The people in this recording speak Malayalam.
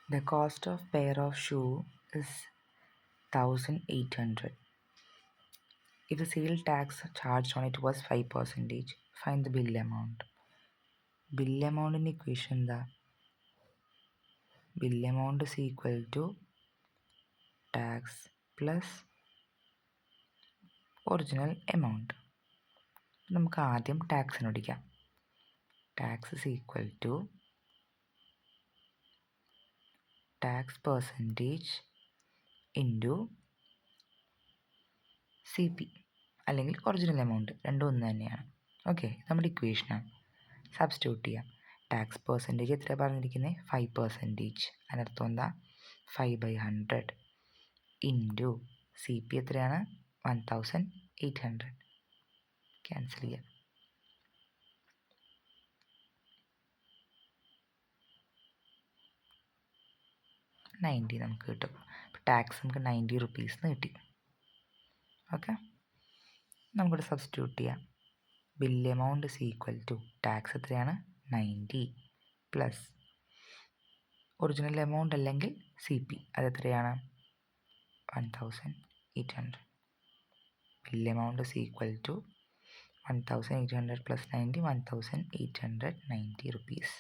The cost of pair of shoe is 1,800. If the sale tax charged on it was 5%, find the bill amount. Bill amount in equation bill amount is equal to tax plus original amount. നമുക്ക് ആദ്യം ടാക്സിന് അടിക്കാം. Tax is equal to tax percentage into CP അല്ലെങ്കിൽ ഒറിജിനൽ എമൗണ്ട്, രണ്ടും ഒന്ന് തന്നെയാണ്. ഓക്കെ, നമ്മുടെ ഇക്വേഷനാണ്. സബ്സ്റ്റിറ്റ്യൂട്ട് ചെയ്യാം. ടാക്സ് പെർസെൻറ്റേജ് എത്രയാണ് പറഞ്ഞിരിക്കുന്നത്? 5%. അതിനർത്ഥം എന്താ? 5/100 ഇൻറ്റു CP എത്രയാണ്? 1,800. ക്യാൻസൽ ചെയ്യാം. 90 നമുക്ക് കിട്ടും. ടാക്സ് നമുക്ക് 90 റുപ്പീസ് കിട്ടി. ഓക്കെ, നമുക്കിവിടെ സബ്സ്റ്റിറ്റ്യൂട്ട് ചെയ്യാം. Bill amount is equal to tax എത്രയാണ്? 90 പ്ലസ് ഒറിജിനൽ എമൗണ്ട് അല്ലെങ്കിൽ CP അതെത്രയാണ്? 1,800. Bill amount is equal to 1,800 plus 90, 1,890 rupees.